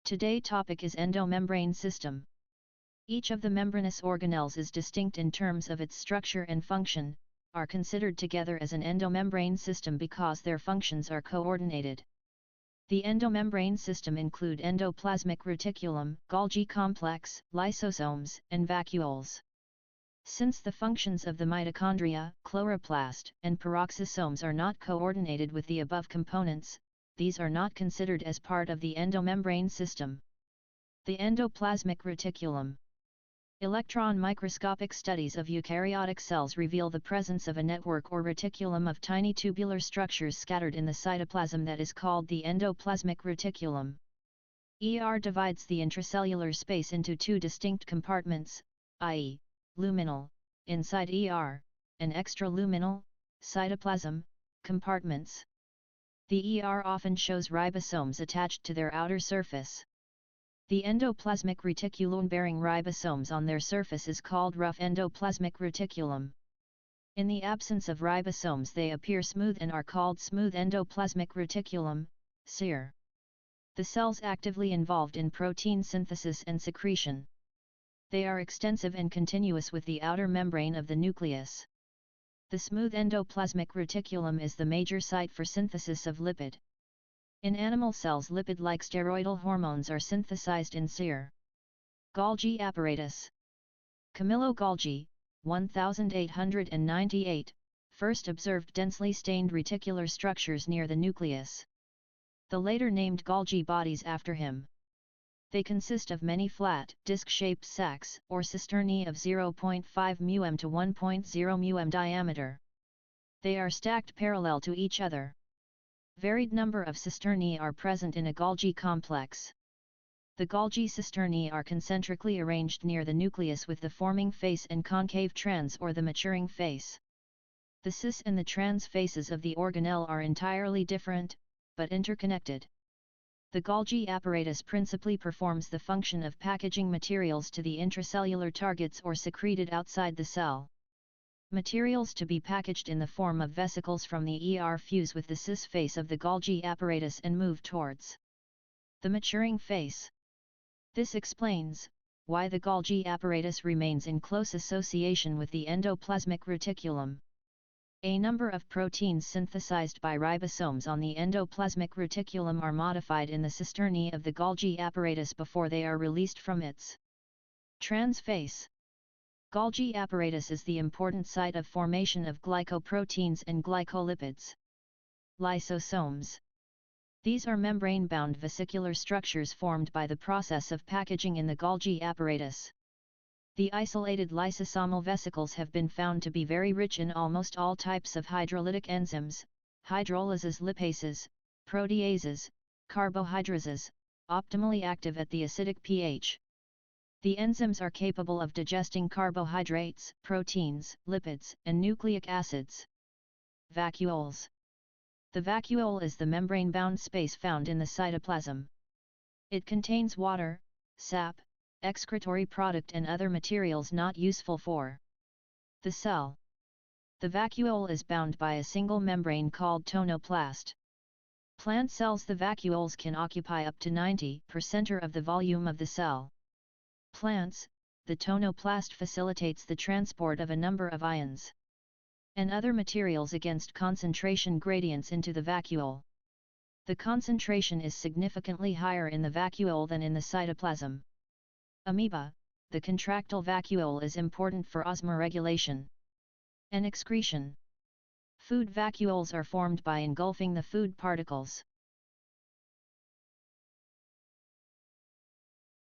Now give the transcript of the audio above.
Today topic is endomembrane system. Each of the membranous organelles is distinct in terms of its structure and function, are considered together as an endomembrane system because their functions are coordinated. The endomembrane system include endoplasmic reticulum, Golgi complex, lysosomes, and vacuoles. Since the functions of the mitochondria, chloroplast, and peroxisomes are not coordinated with the above components, these are not considered as part of the endomembrane system. The endoplasmic reticulum. Electron microscopic studies of eukaryotic cells reveal the presence of a network or reticulum of tiny tubular structures scattered in the cytoplasm that is called the endoplasmic reticulum. Divides the intracellular space into two distinct compartments, i.e., luminal, inside and extraluminal, cytoplasm, compartments. The often shows ribosomes attached to their outer surface. The endoplasmic reticulum bearing ribosomes on their surface is called rough endoplasmic reticulum. In the absence of ribosomes they appear smooth and are called smooth endoplasmic reticulum, SER. The cells actively involved in protein synthesis and secretion. They are extensive and continuous with the outer membrane of the nucleus. The smooth endoplasmic reticulum is the major site for synthesis of lipid. In animal cells lipid-like steroidal hormones are synthesized in SER. Golgi apparatus. Camillo Golgi, 1898, first observed densely stained reticular structures near the nucleus. The later named Golgi bodies after him. They consist of many flat, disc-shaped sacs, or cisternae of 0.5 μm to 1.0 μm diameter. They are stacked parallel to each other. Varied number of cisternae are present in a Golgi complex. The Golgi cisternae are concentrically arranged near the nucleus with the forming face and concave trans or the maturing face. The cis and the trans faces of the organelle are entirely different, but interconnected. The Golgi apparatus principally performs the function of packaging materials to the intracellular targets or secreted outside the cell. Materials to be packaged in the form of vesicles from the fuse with the cis face of the Golgi apparatus and move towards the maturing face. This explains why the Golgi apparatus remains in close association with the endoplasmic reticulum. A number of proteins synthesized by ribosomes on the endoplasmic reticulum are modified in the cisternae of the Golgi apparatus before they are released from its trans face. Golgi apparatus is the important site of formation of glycoproteins and glycolipids. Lysosomes. These are membrane-bound vesicular structures formed by the process of packaging in the Golgi apparatus. The isolated lysosomal vesicles have been found to be very rich in almost all types of hydrolytic enzymes, hydrolyses, lipases, proteases, carbohydrases, optimally active at the acidic pH. The enzymes are capable of digesting carbohydrates, proteins, lipids, and nucleic acids. Vacuoles. The vacuole is the membrane-bound space found in the cytoplasm. It contains water, sap, excretory product and other materials not useful for the cell. The vacuole is bound by a single membrane called tonoplast. Plant cells, the vacuoles can occupy up to 90% of the volume of the cell. Plants, the tonoplast facilitates the transport of a number of ions and other materials against concentration gradients into the vacuole. The concentration is significantly higher in the vacuole than in the cytoplasm. Amoeba, the contractile vacuole is important for osmoregulation and excretion. Food vacuoles are formed by engulfing the food particles.